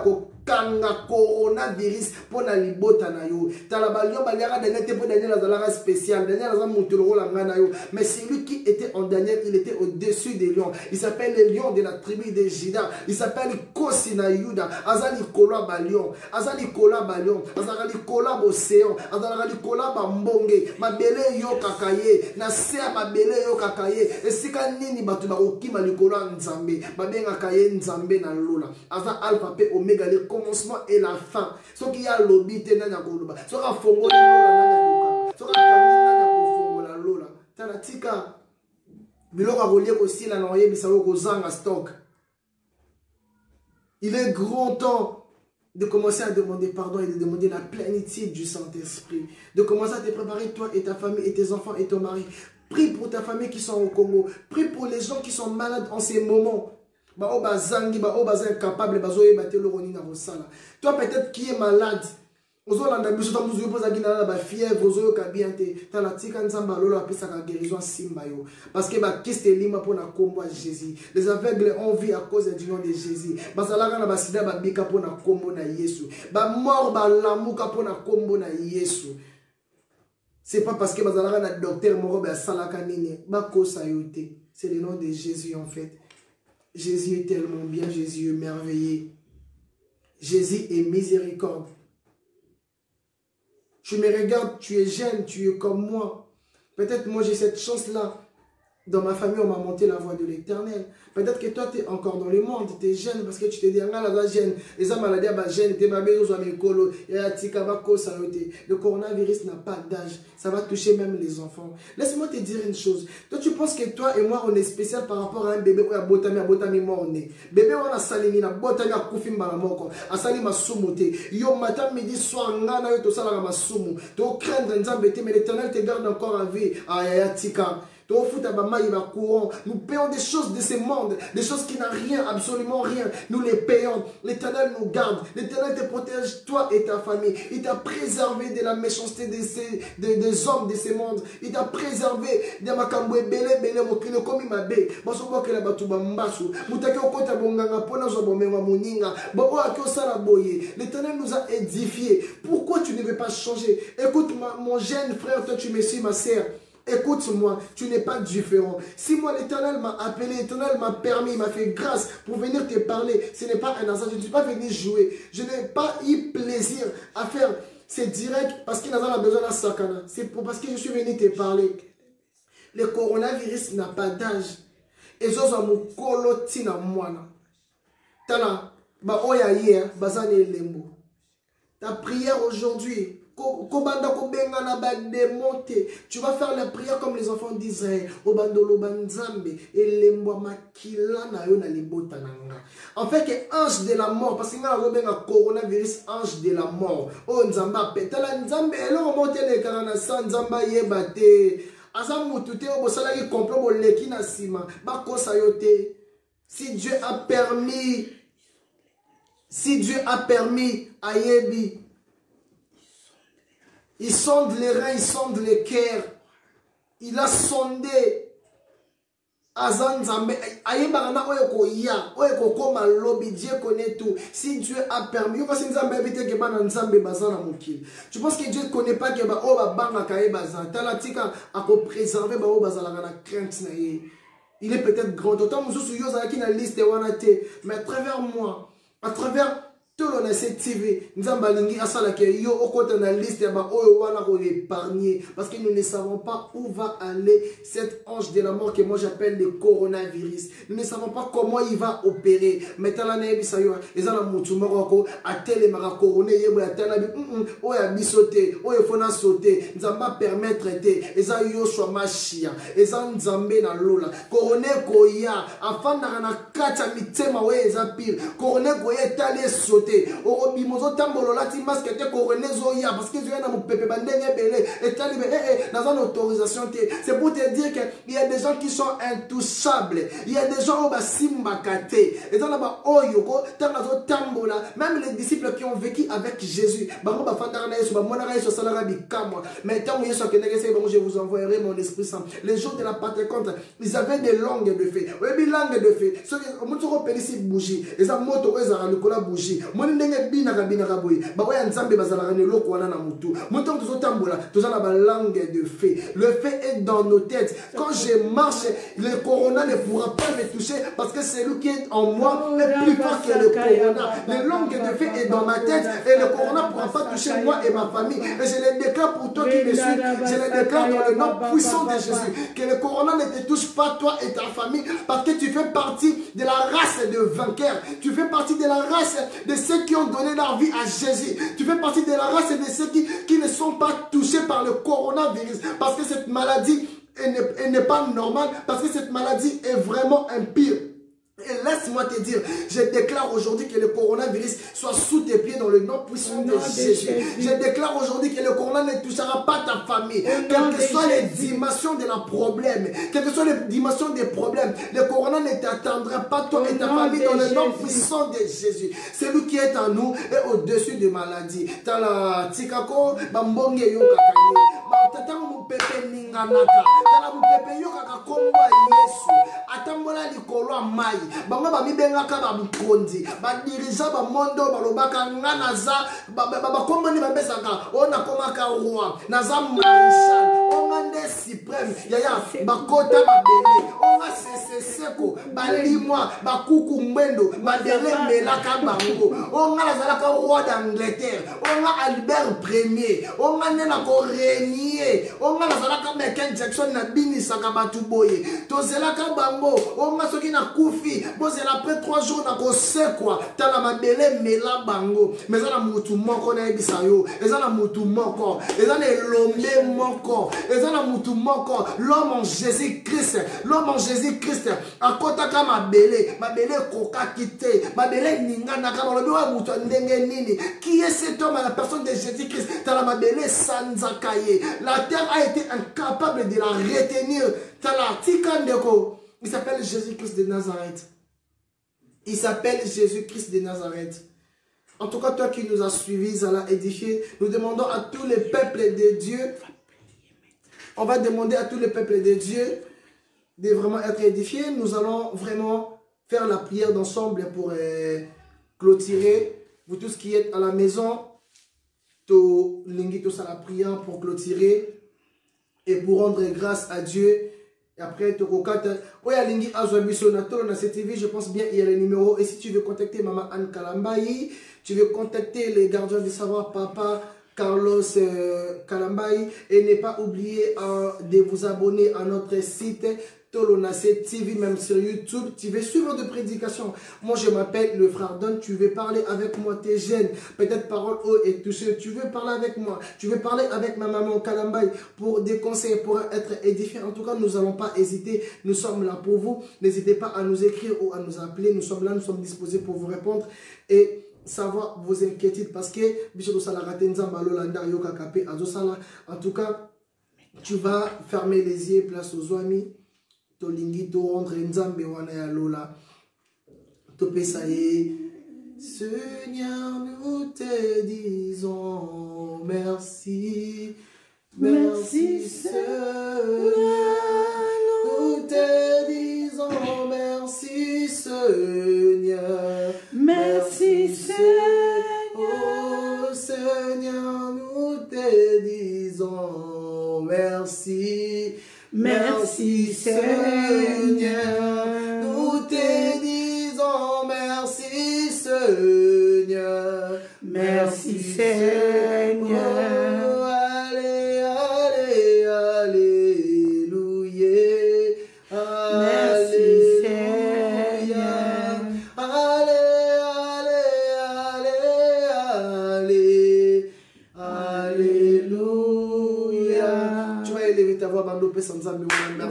Speaker 2: kanga coronavirus pour na libota na yo talabalion baliara Daniel te pour Daniel azala spécial Daniel azala montolo la ngana yo mais celui qui était en Daniel il était au-dessus des lions. Il s'appelle le lion de la tribu de Juda. Il s'appelle Kosina Yuda. Azali kola balion azali kola balion azali kola océan azali kola bambonge mabele yo kakaye na sea mabele yo kakaye esika nini batu ba okima likola nzambe babenga kaye nzambe na lola aza alpha pe omega le commencement et la fin. Ce qui a l'obité nanya koloba. Ce qui a fongo lola nanya koka. Ce qui a nanya kofongo la lola. Tana tika biloko relié aussi la noyer bisawo kozanga stock. Il est grand temps de commencer à demander pardon et de demander la plénitude du Saint-Esprit. De commencer à te préparer toi et ta famille et tes enfants et ton mari. Prie pour ta famille qui sont au Congo. Prie pour les gens qui sont malades en ces moments. Toi peut-être qui est malade, ozolanda biso ta muzu yopoza kina ba fièvre ozoyoka bien te tala tika nzamba lolo apesaka guérison simba yo parce que ba kiste lima pona kombo à Jésus les aveugles ont vu à cause du nom de Jésus bazalaka na basida ba bika pona kombo na Yesu ba mort ba lamuka pona kombo na Yesu c'est pas parce que bazalaka na docteur moko ba salaka nini ba kosa yote c'est le nom de Jésus en fait. Jésus est tellement bien, Jésus est merveilleux. Jésus est miséricorde. Tu me regardes, tu es jeune, tu es comme moi. Peut-être moi j'ai cette chance-là. Dans ma famille, on m'a monté la voie de l'Éternel. Peut-être que toi, tu es encore dans le monde, tu es jeune parce que tu te dis, ah, jeune, les hommes maladies, jeune, tu es le coronavirus n'a pas d'âge. Ça va toucher même les enfants. Laisse-moi te dire une chose. Toi, tu penses que toi et moi, on est spécial par rapport à un bébé où il y a botami mort né. Bébé, on a salini, na botami a koufim balamoko, a sali ma soumote. Yo matin, midi, soir, ngana yo to sala ma soumou. Tu craindre nzambete, mais l'Éternel te garde encore à vie. Aya tika. Nous payons des choses de ce monde, des choses qui n'ont rien, absolument rien. Nous les payons. L'Éternel nous garde. L'Éternel te protège, toi et ta famille. Il t'a préservé de la méchanceté des hommes de ce monde. Il t'a préservé de ma camboué belé belé mokino comme il m'a bé. Basobo que la batuba mbasu. Mutake okota bonganga pona zo bomenga muninga. Babo akio sala boye. L'Éternel nous a édifiés. Pourquoi tu ne veux pas changer? Écoute mon jeune frère, toi tu me suis ma sœur. Écoute-moi, tu n'es pas différent. Si moi l'Éternel m'a appelé, l'Éternel m'a permis, il m'a fait grâce pour venir te parler, ce n'est pas un hasard, je ne suis pas venu jouer. Je n'ai pas eu plaisir à faire, c'est direct parce qu'il a besoin d'un sakana. C'est parce que je suis venu te parler. Le coronavirus n'a pas d'âge. Et je suis kolotina mwana. Tala, ba oya hier, bazane lembo. Ta prière aujourd'hui. Tu vas faire la prière comme les enfants d'Israël. En fait, que ange de la mort, parce qu'il y a un coronavirus, ange de la mort. Oh, Nzamba, petala Nzambe, alors on monte les carana sans Nzamba yebate. Azamutute, au salari complot, au leki na sima. Bako sayote. Si Dieu a permis à Yebi. Il sonde les reins, il sonde les cœurs. Il a sondé. Dieu connaît tout. Si Dieu a permis, tu penses que Dieu ne connaît pas que il est peut-être grand. Autant mais à travers moi, à travers Tolona TV, Nzambalingi asalake yo okota na liste ya ba oyo wana ko épargner parce que nous ne savons pas où va aller cet ange de la mort que moi j'appelle le coronavirus. Nous ne savons pas comment il va opérer. Metala na yebisa yo ezana mutu moko atele mara corona yebo ya tala bi oya bisote oyo fona sauter nzamba permettre te eza yo so machia eza nzambe na lola corona koya afanda na kata mitema we eza pire corona koya tale sauter parce que c'est pour te dire qu'il y a des gens qui sont intouchables. Il y a des gens même les disciples qui ont vécu avec Jésus, je vous envoyerai mon Esprit Saint. Les jours de la Pentecôte, ils avaient des langues de feu. Langue de feu. Moni ndenge binaka boye bakoya nzambe bazalaka ne loko wana na mutu montant tozotambola tozana ba langue de feu. Le feu est dans nos têtes. Quand je marche, le corona ne pourra pas me toucher parce que celui qui est en moi est plus fort que le corona. Le langue de feu est dans ma tête et le corona ne pourra pas toucher moi et ma famille. Et je le déclare pour toi qui me suis, je le déclare dans le nom puissant de Jésus que le corona ne te touche pas toi et ta famille parce que tu fais partie de la race de vainqueurs. Tu fais partie de la race de ceux qui ont donné leur vie à Jésus. Tu fais partie de la race de ceux qui ne sont pas touchés par le coronavirus. Parce que cette maladie elle n'est pas normale. Parce que cette maladie est vraiment impire. Et laisse-moi te dire, je déclare aujourd'hui que le coronavirus soit sous tes pieds dans le nom puissant de Jésus. Je déclare aujourd'hui que le corona ne touchera pas ta famille. Quelles que soient les dimensions de la problème, quelles que soient les dimensions des problèmes, le corona ne t'atteindra pas toi et ta famille dans le nom puissant de Jésus. C'est lui qui est en nous et au-dessus des maladies. T'as la tikako, bambonge yo kakaye. Tata mu pepe ninganaka. Tala mu pepe yo kakakomba Yesu. Atambola likolo mai. Bango ba mibengaka ba mukondi ba dirija ba mondo ba lobaka nga naza ba komoni ba besaka ona komaka roi naza marshal onga nde suprême yaya ba kota ba bele onga seko ba limwa ba kuku mwendo ba dele melaka bango onga nazalaka roi d'Angleterre onga Albert Premier onga nena ko renier onga nazalaka Michael Jackson na binisaka batu boye tozelaka bango onga soki na kufi c'est après 3 jours na kose quoi tala mabele mela bango mais ça na mutu moko na ebisa yo eza na mutu moko eza na elombe moko eza na mutu moko l'homme en Jésus-Christ akotaka mabele koka kite mabele ningana kama lobi wa mutu ndenge nini qui est cet homme à la personne de Jésus-Christ tala mabele sanzakaye la terre a été incapable de la retenir tala tikandeko il s'appelle Jésus-Christ de Nazareth. Il s'appelle Jésus-Christ de Nazareth. En tout cas, toi qui nous as suivis, à la édifier, nous demandons à tous les peuples de Dieu, on va demander à tous les peuples de Dieu de vraiment être édifiés. Nous allons vraiment faire la prière d'ensemble pour clôturer. Vous tous qui êtes à la maison, to lingi tous à la prière pour clôturer et pour rendre grâce à Dieu. Et après, tu je pense bien, il y a le numéro. Et si tu veux contacter Maman Anne Kalambayi, tu veux contacter les gardiens du savoir, Papa Carlos Kalambayi. Et ne pas oublier de vous abonner à notre site Tolonacé TV, même sur YouTube. Tu veux suivre de prédications. Moi, je m'appelle le frère Don. Tu veux parler avec moi, tes jeunes. Peut-être parole haut et touché. Tu veux parler avec moi. Tu veux parler avec ma maman Kalambayi pour des conseils, pour être édifié. En tout cas, nous n'allons pas hésiter. Nous sommes là pour vous. N'hésitez pas à nous écrire ou à nous appeler. Nous sommes là, nous sommes disposés pour vous répondre. Et savoir vos inquiétudes parce que en tout cas, tu vas fermer les yeux, place aux amis. Tolingi to rendre nzambe wana ya lola to pesaye. Seigneur, nous te disons merci, merci Seigneur, nous te disons merci Seigneur, merci Seigneur, oh Seigneur, nous te disons merci. Merci Seigneur, nous te disons merci Seigneur, merci Seigneur, allez, allez, alléluia, merci Seigneur, allez, allez, allez, alléluia. Tu vas élever ta voix, Bando Pessan Zambi, merci. Merci.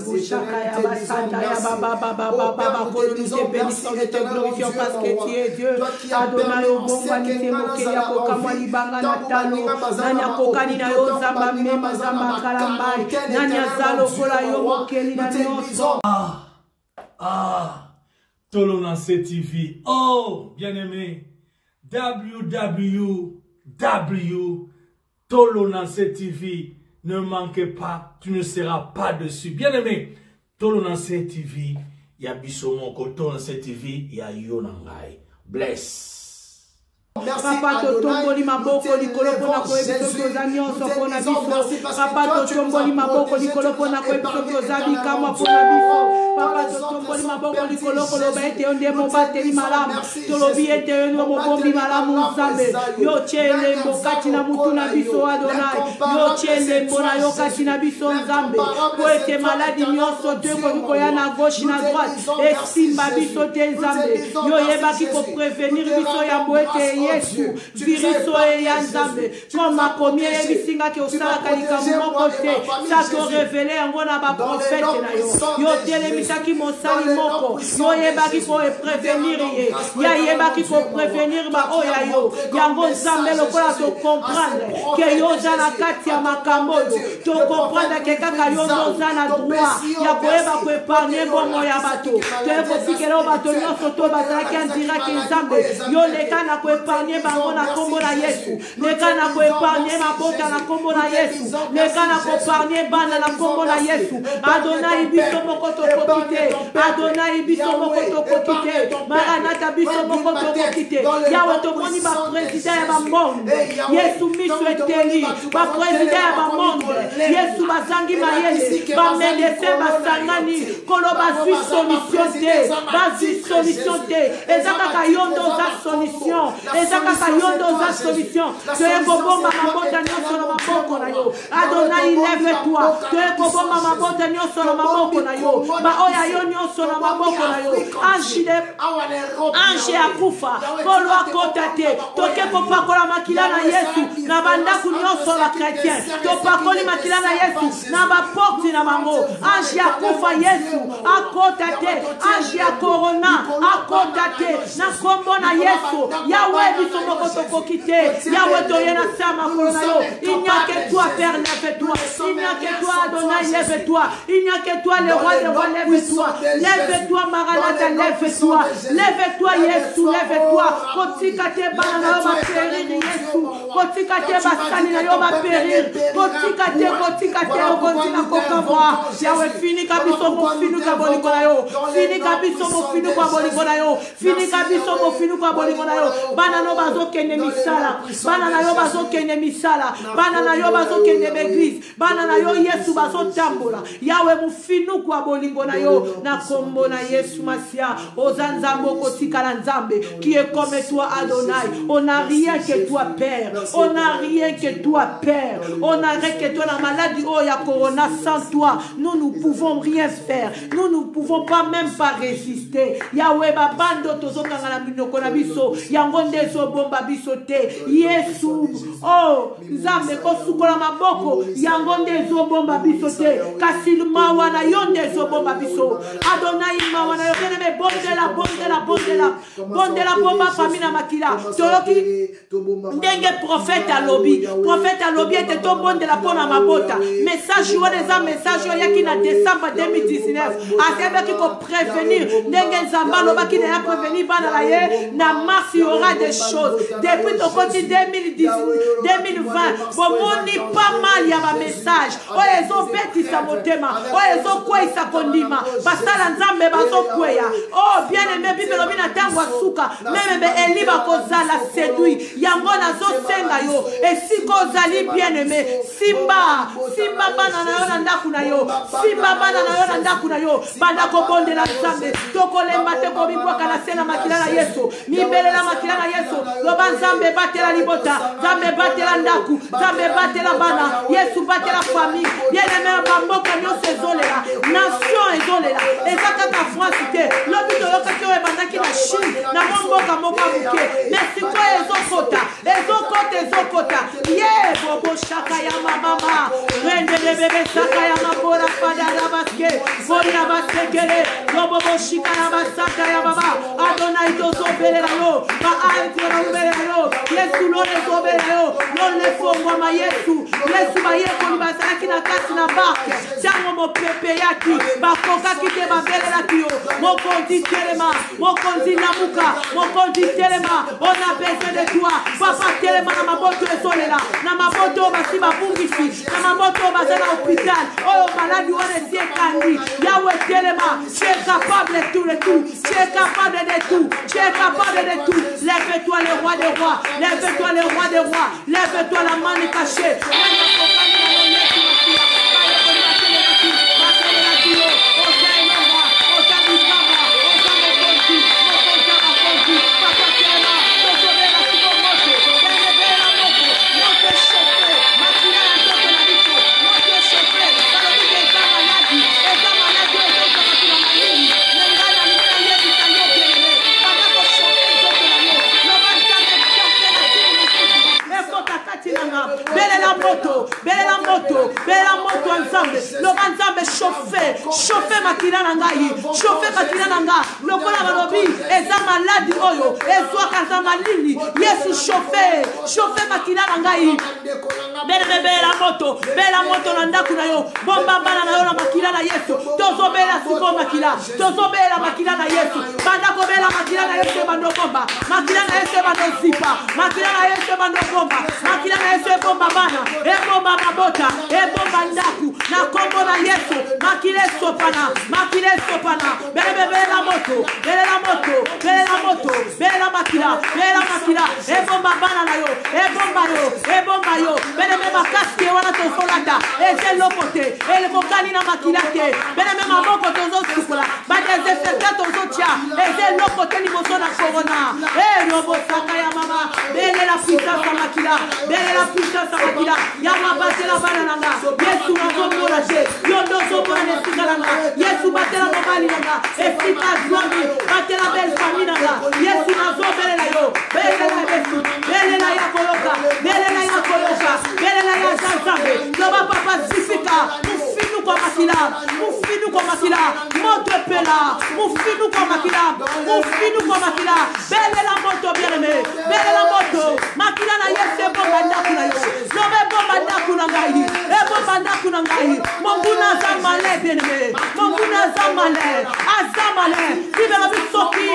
Speaker 2: Parce que tu es Dieu. Adonai au bon vanité moke ya kokamwa libanga na talo. Nanya kokani na yo zamba mema zamba kalambai. Nanya zalo kola yo mokeli na nyonso.
Speaker 1: Tolonacé TV. Oh, bien-aimé. Tolonacé TV. Ne manquez pas, tu ne seras pas dessus. Bien-aimé, Tolonacé TV, il y a Bissomoko, Tolonacé TV, il y a Yonangai. Bless.
Speaker 2: Merci
Speaker 6: Papa totomboli maboko likolo pona ko ebiso nyonso pona biso. Papa totomboli maboko likolo pona ko ebiso zabi kama pona biso. Papa totomboli maboko likolo kolo baete onde mo bateli malamu. Tolobi ete yo mo bombi malamu nzambe. Yo chele mbokati na mutu na biso Adonai. Yo chele mbona yo kati na biso nzambe. Ko ete maladi nyonso te ko ya na gauche na droite. Esimba biso te nzambe. Yo yeba ki ko prévenir biso ya boete Yesu viriso ya nzambe koma komi ebisinga ke osalaka likambo moko te sako révélé yango na baprofete na yo yo telemisaki mosali moko yo yebaki ko prévenir ye ya yebaki ko prévenir baoya yo yango nzambe lokola tocomprendre ke yo oza na kati ya makambo oyo tocomprendre ke kaka yo oza na droit ya koyeba koepargne bongo ya bato toye kotikela bato nyonso to bazalaki andiraki nzambe yo leka na koepargne bango na kombo na Yesu leka na koepargne mabota na kombo na Yesu leka na koepargne bana na kombo na Yesu Adonai biso moko tokoki te Adonai biso moko tokoki te Maranatha biso moko tokoki te yawe tomoni bapresident ya bamonde Yesu miso eteli bapresident ya bamonde Yesu bazangi mayele bamedese basangani kolo bazwi solution te bazwi solution te eza kaka yondo za solution eza kaka yondo za solution toye kobomba mabota nyonso na maboko na yo Adonai lève-toi toye kobomba mabota nyonso na maboko na yo baoya yo nyonso na maboko na yo ange akufa kolo akota te toke kopakola makila na Yesu na bandaku nyonso ba chrétien topakoli makila na Yesu na baporti na bango ange akufa Yesu akota te ange ya corona akota te na kombo na Yesu yawe biso moko tokoki te yawe toye na sama korona yo il n'y a que toi Père lève-toi il n'y a que toi Adonai lève-toi il n'y a que toi le roi des rois lève-toi lève-toi Maranatha lève-toi lève-toi Yesu lève-toi kotika te bana na yo ba périr Yesu kotika te basali na yo ba périr kotika te okontina kokamwa yawe fini kabiso mo finu ka boliko na yo fini kabiso mo finu ka boliko na yo fini kabiso mo finu ka boliko na yo bana no bazokende misala bana na yo bazokende misala bana na yo bazokende l'église bana na yo Yesu bazotambola yawe mufinu kwa bolingo na yo na kombo na Yesu Masia ozanzambo kotikala nzambe qui est comme toi Adonai on n'a rien que toi Père on n'a rien que toi Père on n'a rien que toi la maladie oh ya corona sans toi nous pouvons rien faire nous pouvons pas même pas résister yawe babando tozokanga na minoko na biso yango ndezo bomba biso te Yesu oh nzambe kosukola maboko yango ndezo bomba biso te kasi mawa na yo ndezo bomba biso Adonai mawa na yo kene bondela bomba famina makila toloki ndenge prophète alobi ete to bondela pona mabota message wana eza message yaki na décembre 2019 asebaki ko prévenir ndenge nzamba lobaki na prévenir bana la ye na mars il y aura des choses depuis tokoti 2020 bomoni pas mal ya ba message oyo ezobetisa motema oyo ezokweyisa kondima basala nzambe bazokweya oh bien aimé bible lobi na ntango asuka meme eli bakozala séduit yango nazosenga yo esika ozali bien aimé simba bana na yo na ndaku na yo simba bana na yo na ndaku na yo banda kobondela nzambe tokolemba te kobibwaka na se na makila na Yesu mibelela makila na Yesu loba nzambe batela libota nzambe batela ndaku nzambe batela bana Yesu batela famille bien aimé bamboka nyonso ezolela nation ezolela eza kaka France te lobi toyokaki oyo ebandaki na Chine na mboka moko moke mais sikoyo ezokota ye bobo shaka ya mama rende de bebe shaka ya mabora fadara baske bora basekele bobo shika na basaka ya baba Adonai tozobelela yo ba aitro na ubelela yo Yesu lone zobelela yo lone fongwa ma Yesu ba yeko ni basaki na kati na barke tango mo pepe yaki bakokaki te babelela yo mokonzi telema mokonzi namuka mokonzi telema on a besoin de toi papa telema na maboto esolela na maboto basi babungisi na maboto bazana hôpital oyo maladi wana siekandi yawe telema tu es capable de tout tu es capable de tout tu es capable de tout lève-toi le roi des rois lève-toi le roi des rois lève-toi la main cachée nzambe loba nzambe chauffe makila na ngai chauffe makila na nga lokola balobi eza maladi oyo ezwaka za malili Yesu chauffe makila na ngai bela moto na ndaku na yo bomba bana na yo na makila na Yesu tozobela siko makila tozobela makila na Yesu banda kobela makila na Yesu bando bomba makila na Yesu bando zipa makila na Yesu bando bomba makila na Yesu bomba bana bomba mabota bomba ndaku na kombo na Yesu makile sopana bela moto bela makila bomba bana na yo bomba yo bele me makasi wana tosolata eze lokote ele kokani na makilate bele me maboko tozo sukula ba des effets tozo tia eze lokote ni boso na corona robo saka ya mama bele la puissance makila bele la puissance makila ya mabate la bana nanga Yesu na zomora je yondo zomora ne sigalanga Yesu batela mobali nanga efika zombi batela belle famille nanga Yesu na zobele la yo bele la Yesu bele la ya koloka bele la ya koloka bele la ya zanzambe loba papa zifika mufinu kwa makila moto pela mufinu kwa makila bele la moto bien-aimé bele la moto makila na Yesu bomba ndaku na yo lobe bomba ndaku na ngai bomba ndaku na ngai monguna zamale bien-aimé monguna azamale libera bisoki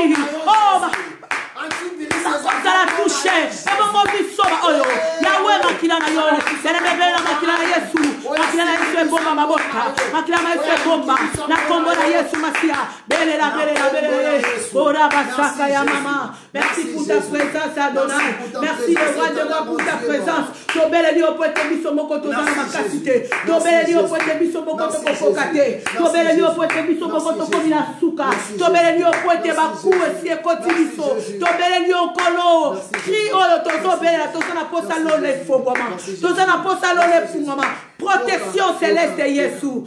Speaker 6: ça la touche et bon bisoba oyo yawe makila na yo bele makila na Yesu makila na Yesu bomba mabota makila na Yesu bomba na kombo na Yesu masia bele la ora basaka ya mama merci pour ta présence Adonai merci le roi de roi pour ta présence to bele li opote biso moko to za makasite to bele li opote biso moko to kokate to bele li opote biso moko to komina suka to bele li opote baku esi ekoti biso to bele li okolo cri oyo tozobela tozana posa lole fongoma tozana posa lole fungoma protection céleste de Yesu.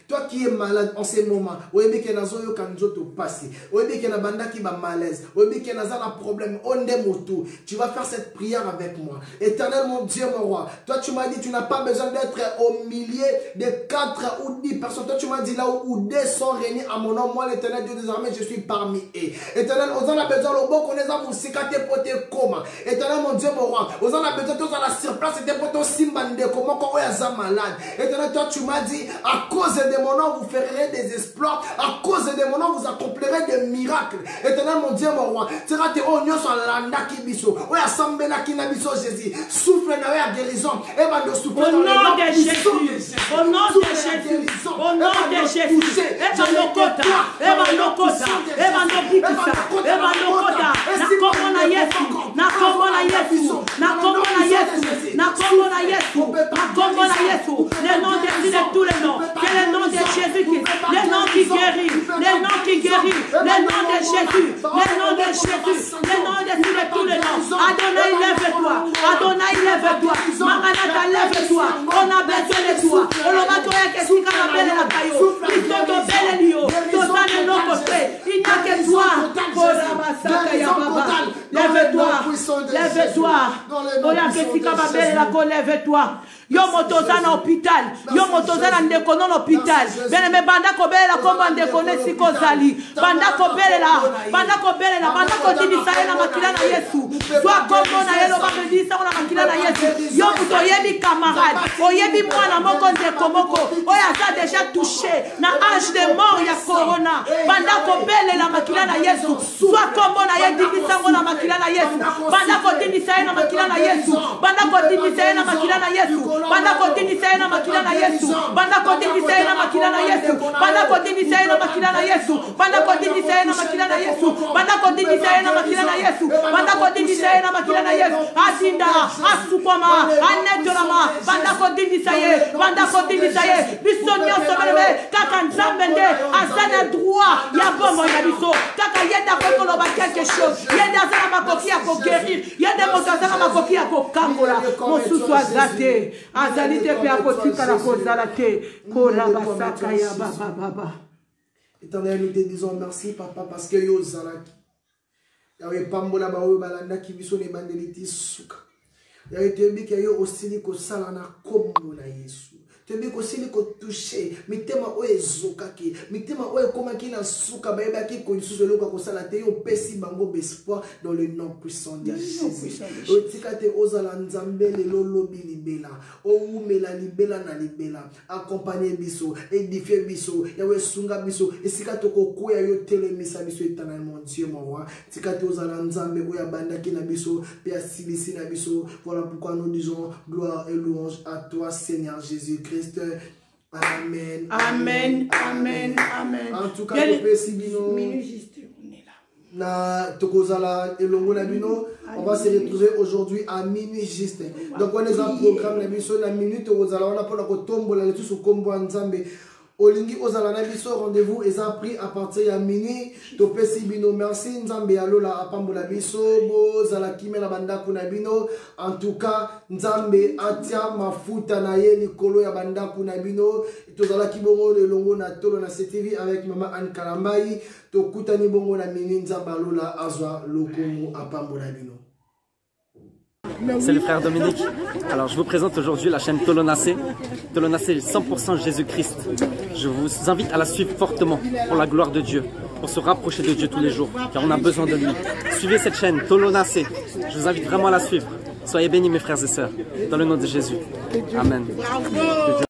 Speaker 2: Toi qui es malade en ce moment, oyebi ke nazoyo kanjoto passé, oyebi ke na banda ki ba malaise, oyebi ke naza na problème onde moto, tu vas faire cette prière avec moi. Éternel mon Dieu mon roi, toi tu m'as dit tu n'as pas besoin d'être au milieu de 4 ou 10 personnes. Toi tu m'as dit là où 2 sont réunis à mon nom, moi l'Éternel Dieu désormais je suis parmi eux. Éternel, on a besoin le bon qu'on les a pour sikate pote koma. Éternel mon Dieu mon roi, on a besoin tous à la surplace c'était pour ton simbande comment qu'on est malade. Éternel toi tu m'as dit à cause de mon nom vous ferez des exploits, à cause de mon nom vous accomplirez des miracles. Éternel mon Dieu mon roi, sera tes oignons sur landa kibiso, ou ya sambela kinabiso Jésus, souffle na ya guérison, et va nous souffler dans le nom de Jésus.
Speaker 6: Au nom de Jésus, au nom de Jésus, et va nos kota, et va nos kota, et va nos bikisa, et va nos kota, na komo na Yesu, na komo na Yesu, na komo na Yesu, na komo na Yesu, na komo na Yesu, le nom de Jésus de tous les noms, c'est le nom de Jésus-Christ, le nom qui guérit, le nom qui guérit, le nom de Jésus, le nom de Jésus, le nom de Jésus de tous les noms. Adonai, lève-toi, Adonai, lève-toi, Maranatha, lève-toi, on a besoin de toi, on a besoin de toi, on a besoin de toi, Christo de Belelio, Tozane no côté, il n'y a que toi, lève-toi, lève-toi, Oya Kesika Babel la ko lève-toi. Yo motozana hôpital, yo motozana ndeko non hôpital. Bene me banda ko bela ko bande ko ne siko zali. Banda ko bela, banda ko dinisa na makila na Yesu. Soit comme na yelo ba dinisa na makila na Yesu. Yo muto yebi camarade, oyebi mwana moko ndeko moko. Oya za déjà touché na âge de mort ya corona. Banda ko bela makila na Yesu. Soit comme na yebi dinisa na makila na Yesu. Banda ko dinisa na makila na Yesu. Banda ko dinisa na makila na Yesu. Banda kotini sana makila na Yesu. Banda kotini sana makila na Yesu. Banda kotini sana makila na Yesu. Banda kotini sana makila na Yesu. Banda kotini sana makila na Yesu. Banda kotini sana makila na Yesu. Asinda, asukoma, anetolama. Banda kotini saye, banda kotini saye. Bisonyo sobelebe, kaka nzambende, asana droit, ya bomo ya biso. Kaka yenda kokolo ba quelque chose. Yenda sana makoki ya ko guérir. Yenda motazana makoki ya ko kangola. Mosusu azate. Azalite pe apotika la kozalate korabasaka ya baba.
Speaker 2: Éternel, nous te disons merci papa parce que yo zalaki. Yawe pambola ba oyo balanda ki biso ne bandeliti suka. yaye toyebi ke yo osili kosala na kombo na Yesu. Toyebi kosili kotouche mitema oyo ezokaki, mitema oyo ekomaki na suka bayebaki kolisusu eloko kosala te yo opesi bango espoir dans le nom puissant de Jésus. Otika te ozala nzambe lelo lobi libela, oumela libela na libela, accompagner biso, édifier biso, yawe sunga biso, esika tokokuya yo telemisa biso éternel mon Dieu mon roi. Tika te ozala nzambe oyo abandaki na biso, pe asilisi na biso. Voilà pourquoi nous disons gloire et louange à toi Seigneur Jésus-Christ. Amen.
Speaker 6: Amen. Amen. Amen.
Speaker 2: En tout cas, na tokozala elongo na bino, on va se retrouver aujourd'hui à minuit juste. Donc on est en programme na biso na minute ozala on a pas ko tombola le tout sur kombo nzambe. Olingi ozala na biso rendez-vous et ça pris à partir ya minuit to pesi bino merci nzambe alola apambola biso bozala kimela bandako na bino. En tout cas nzambe atia mafuta na ye likolo ya bandako na bino. Tozala kibongo de longo na tolo na CTV avec maman Anne Kalambai to kutani bongo na minuit nzambe alola azwa lokomo apambola bino.
Speaker 5: C'est le frère Dominique. Alors je vous présente aujourd'hui la chaîne Tolonacé. Tolonacé 100% Jésus-Christ. Je vous invite à la suivre fortement pour la gloire de Dieu, pour se rapprocher de Dieu tous les jours, car on a besoin de lui. Suivez cette chaîne Tolonacé. Je vous invite vraiment à la suivre. Soyez bénis mes frères et sœurs, dans le nom de Jésus. Amen.